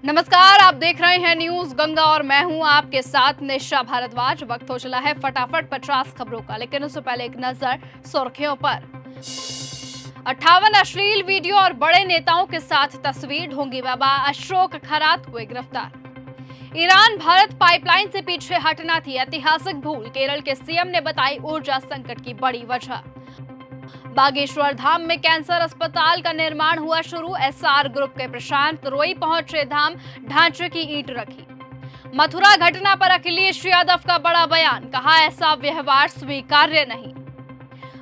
नमस्कार, आप देख रहे हैं न्यूज गंगा और मैं हूं आपके साथ निशा भारद्वाज। वक्त हो चला है फटाफट 50 खबरों का, लेकिन उससे पहले एक नजर सुर्खियों पर। 58 अश्लील वीडियो और बड़े नेताओं के साथ तस्वीर। ढोंगी बाबा अशोक खरात हुए गिरफ्तार। ईरान भारत पाइपलाइन से पीछे हटना थी ऐतिहासिक भूल, केरल के सीएम ने बताई ऊर्जा संकट की बड़ी वजह। बागेश्वर धाम में कैंसर अस्पताल का निर्माण हुआ शुरू। एसआर ग्रुप के प्रशांत रोई पहुंचे धाम, ढांचे की ईंट रखी। मथुरा घटना पर अखिलेश यादव का बड़ा बयान, कहा ऐसा व्यवहार स्वीकार्य नहीं।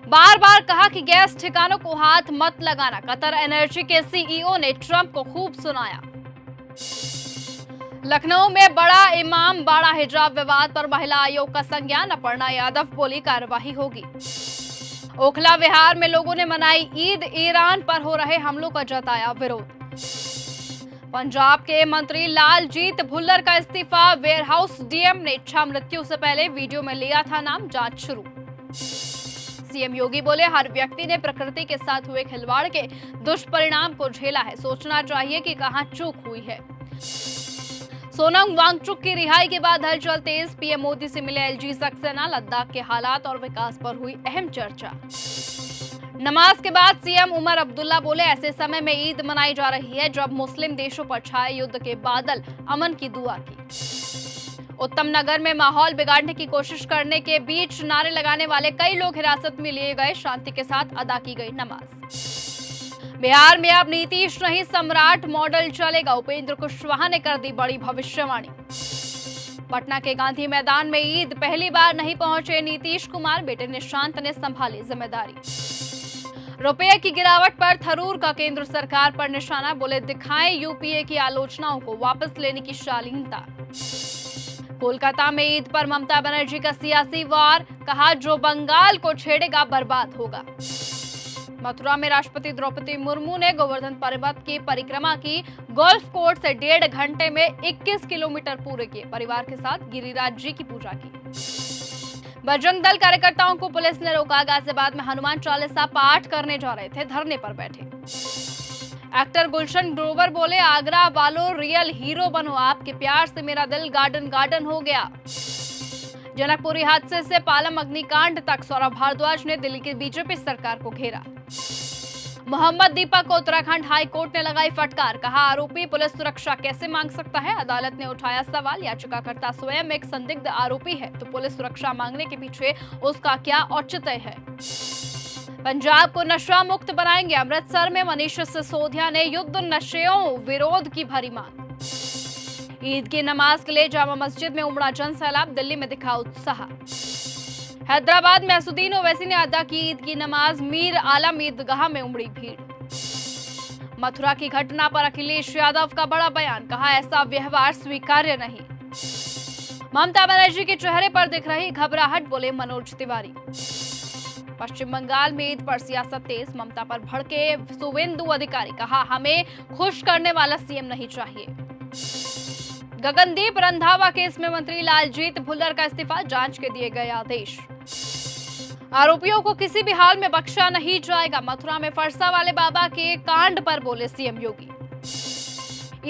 बार बार कहा कि गैस ठिकानों को हाथ मत लगाना। कतर एनर्जी के सीईओ ने ट्रंप को खूब सुनाया। लखनऊ में बड़ा इमाम बाड़ा हिजाब विवाद पर महिला आयोग का संज्ञान। अपर्णा यादव बोली कार्रवाई होगी। ओखला विहार में लोगों ने मनाई ईद, ईरान पर हो रहे हमलों का जताया विरोध। पंजाब के मंत्री लालजीत भुल्लर का इस्तीफा। वेयरहाउस डीएम ने इच्छा मृत्यु से पहले वीडियो में लिया था नाम, जांच शुरू। सीएम योगी बोले हर व्यक्ति ने प्रकृति के साथ हुए खिलवाड़ के दुष्परिणाम को झेला है, सोचना चाहिए कि कहां चूक हुई है। सोनम वांगचुक की रिहाई के बाद हलचल तेज। पीएम मोदी से मिले एलजी सक्सेना। लद्दाख के हालात और विकास पर हुई अहम चर्चा। नमाज के बाद सीएम उमर अब्दुल्ला बोले ऐसे समय में ईद मनाई जा रही है जब मुस्लिम देशों पर छाए युद्ध के बादल, अमन की दुआ की। उत्तम नगर में माहौल बिगाड़ने की कोशिश करने के बीच नारे लगाने वाले कई लोग हिरासत में लिए गए। शांति के साथ अदा की गई नमाज। बिहार में अब नीतीश नहीं सम्राट मॉडल चलेगा। उपेंद्र कुशवाहा ने कर दी बड़ी भविष्यवाणी। पटना के गांधी मैदान में ईद, पहली बार नहीं पहुंचे नीतीश कुमार, बेटे निशांत ने संभाली जिम्मेदारी। रुपये की गिरावट पर थरूर का केंद्र सरकार पर निशाना। बोले दिखाएं यूपीए की आलोचनाओं को वापस लेने की शालीनता। कोलकाता में ईद पर ममता बनर्जी का सियासी वार, कहा जो बंगाल को छेड़ेगा बर्बाद होगा। मथुरा में राष्ट्रपति द्रौपदी मुर्मू ने गोवर्धन पर्वत की परिक्रमा की। गोल्फ कोर्स से 1.5 घंटे में 21 किलोमीटर पूरे किए। परिवार के साथ गिरिराज जी की पूजा की। बजरंग दल कार्यकर्ताओं को पुलिस ने रोका। गाजियाबाद में हनुमान चालीसा पाठ करने जा रहे थे, धरने पर बैठे। एक्टर गुलशन ग्रोवर बोले आगरा वालों रियल हीरो बनो, आपके प्यार से मेरा दिल गार्डन गार्डन हो गया। जनकपुरी हादसे से पालम अग्निकांड तक सौरभ भारद्वाज ने दिल्ली की बीजेपी सरकार को घेरा। मोहम्मद दीपक को उत्तराखंड हाई कोर्ट ने लगाई फटकार, कहा आरोपी पुलिस सुरक्षा कैसे मांग सकता है। अदालत ने उठाया सवाल, याचिकाकर्ता स्वयं एक संदिग्ध आरोपी है तो पुलिस सुरक्षा मांगने के पीछे उसका क्या औचित्य है। पंजाब को नशा मुक्त बनाएंगे। अमृतसर में मनीष सिसोदिया ने युद्ध नशेओं विरोध की भरी मांग। ईद की नमाज के लिए जामा मस्जिद में उमड़ा जन सैलाब, दिल्ली में दिखा उत्साह। हैदराबाद में असुद्दीन ओवैसी ने अदा की ईद की नमाज। मीर आलम ईदगाह में उमड़ी भीड़। मथुरा की घटना पर अखिलेश यादव का बड़ा बयान, कहा ऐसा व्यवहार स्वीकार्य नहीं। ममता बनर्जी के चेहरे पर दिख रही घबराहट, बोले मनोज तिवारी। पश्चिम बंगाल में ईद पर सियासत तेज। ममता पर भड़के शुवेंदु अधिकारी, कहा हमें खुश करने वाला सीएम नहीं चाहिए। गगनदीप रंधावा केस में मंत्री लालजीत भुल्लर का इस्तीफा, जांच के दिए गए आदेश। आरोपियों को किसी भी हाल में बख्शा नहीं जाएगा। मथुरा में फरसा वाले बाबा के कांड पर बोले सीएम योगी।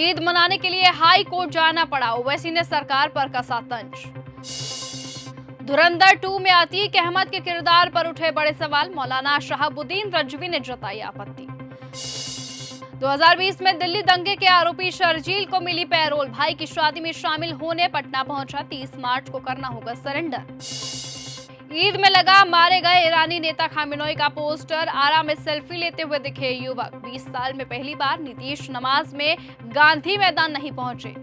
ईद मनाने के लिए हाई कोर्ट जाना पड़ा, ओवैसी ने सरकार पर कसा तंज। धुरंधर 2 में अतीक अहमद के किरदार पर उठे बड़े सवाल, मौलाना शहाबुद्दीन रजवी ने जताई आपत्ति। 2020 में दिल्ली दंगे के आरोपी शर्जील को मिली पैरोल, भाई की शादी में शामिल होने पटना पहुंचा। 30 मार्च को करना होगा सरेंडर। ईद में लगा मारे गए ईरानी नेता खामेनेई का पोस्टर, आरा में सेल्फी लेते हुए दिखे युवक। 20 साल में पहली बार नीतीश नमाज में गांधी मैदान नहीं पहुंचे।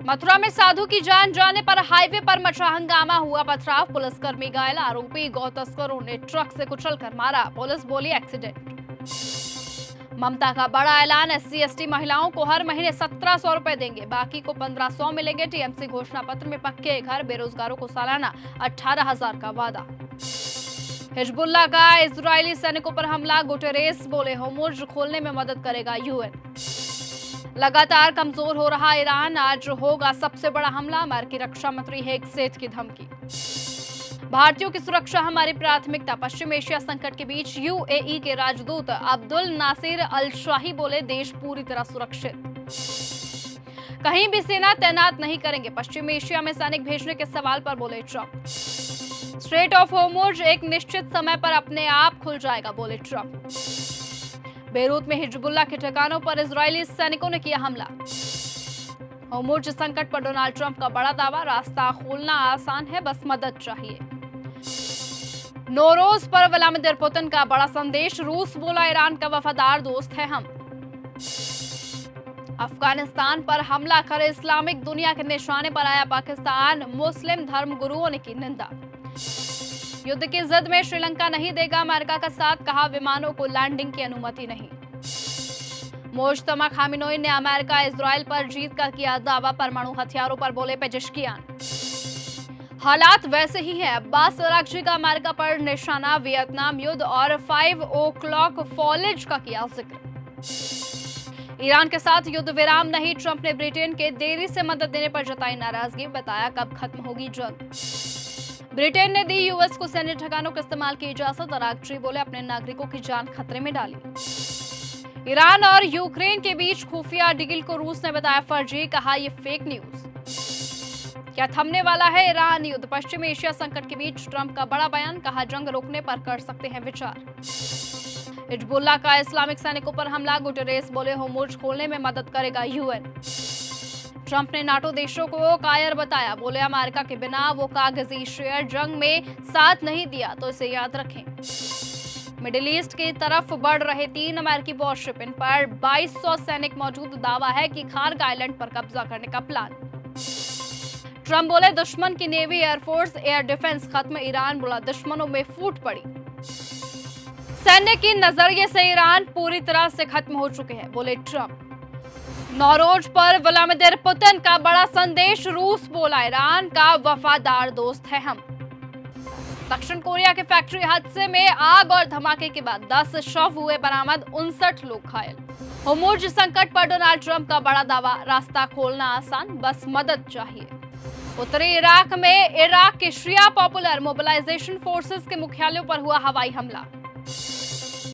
मथुरा में साधु की जान जाने पर हाईवे पर मचा हंगामा, हुआ पथराव, पुलिसकर्मी घायल। आरोपी गौ तस्करों ने ट्रक से कुचलकर मारा, पुलिस बोली एक्सीडेंट। ममता का बड़ा ऐलान, SC/ST महिलाओं को हर महीने 1700 रुपए देंगे, बाकी को 1500 मिलेंगे। टीएमसी घोषणा पत्र में पक्के घर, बेरोजगारों को सालाना 18,000 का वादा। हिजबुल्लाह का इजरायली सैनिकों पर हमला, गुटेरेस बोले होर्मुज खोलने में मदद करेगा यूएन। लगातार कमजोर हो रहा ईरान, आज होगा सबसे बड़ा हमला, अमेरिकी रक्षा मंत्री हेगसेट की धमकी। भारतीयों की सुरक्षा हमारी प्राथमिकता। पश्चिम एशिया संकट के बीच यूएई के राजदूत अब्दुल नासिर अल शाही बोले देश पूरी तरह सुरक्षित। कहीं भी सेना तैनात नहीं करेंगे। पश्चिमी एशिया में सैनिक भेजने के सवाल पर बोले ट्रंप। स्ट्रेट ऑफ होर्मुज एक निश्चित समय पर अपने आप खुल जाएगा, बोले ट्रंप। बेरूत में हिजबुल्लाह के ठिकानों पर इजरायली सैनिकों ने किया हमला। होर्मुज संकट पर डोनाल्ड ट्रंप का बड़ा दावा, रास्ता खोलना आसान है, बस मदद चाहिए। नौरोज पर व्लादिमीर पुतिन का बड़ा संदेश, रूस बोला ईरान का वफादार दोस्त है हम। अफगानिस्तान पर हमला कर इस्लामिक दुनिया के निशाने पर आया पाकिस्तान, मुस्लिम धर्म गुरुओं ने की निंदा। युद्ध की जिद में श्रीलंका नहीं देगा अमेरिका का साथ, कहा विमानों को लैंडिंग की अनुमति नहीं। मोज्तमा खामिनेई ने अमेरिका इजराइल पर जीत का किया दावा, परमाणु हथियारों पर बोले पेजिशकियान। हालात वैसे ही हैं, अब्बास अरागची का अमेरिका पर निशाना, वियतनाम युद्ध और 5 o'clock फॉलेज का किया जिक्र। ईरान के साथ युद्ध विराम नहीं, ट्रंप ने ब्रिटेन के देरी से मदद देने पर जताई नाराजगी, बताया कब खत्म होगी जंग। ब्रिटेन ने दी यूएस को सैन्य ठिकानों के इस्तेमाल की इजाजत, अरागची बोले अपने नागरिकों की जान खतरे में डाली। ईरान और यूक्रेन के बीच खुफिया डील को रूस ने बताया फर्जी, कहा ये फेक न्यूज। क्या थमने वाला है ईरान युद्ध? पश्चिमी एशिया संकट के बीच ट्रंप का बड़ा बयान, कहा जंग रोकने पर कर सकते हैं विचार। हिजबुल्लाह का इस्लामिक सैनिकों पर हमला, गुटेरेस बोले होर्मुज खोलने में मदद करेगा यूएन। ट्रंप ने नाटो देशों को कायर बताया, बोले अमेरिका के बिना वो कागजी शेयर जंग में साथ नहीं दिया तो इसे याद रखें। मिडिल ईस्ट की तरफ बढ़ रहे 3 अमेरिकी वॉरशिप, इन पर 2200 सैनिक मौजूद, दावा है कि खार्ग आइलैंड पर कब्जा करने का प्लान। ट्रंप बोले दुश्मन की नेवी, एयरफोर्स, एयर डिफेंस खत्म, ईरान बोला दुश्मनों में फूट पड़ी। सैन्य की नजरिए से ईरान पूरी तरह से खत्म हो चुके हैं, बोले ट्रंप। नौरोज पर व्लादिमीर पुतिन का बड़ा संदेश, रूस बोला ईरान का वफादार दोस्त है हम। दक्षिण कोरिया के फैक्ट्री हादसे में आग और धमाके के बाद 10 शव हुए बरामद, 59 लोग घायल। होर्मुज संकट पर डोनाल्ड ट्रंप का बड़ा दावा, रास्ता खोलना आसान, बस मदद चाहिए। उत्तरी इराक में इराक के शिया पॉपुलर मोबिलाइजेशन फोर्सेस के मुख्यालयों पर हुआ हवाई हमला।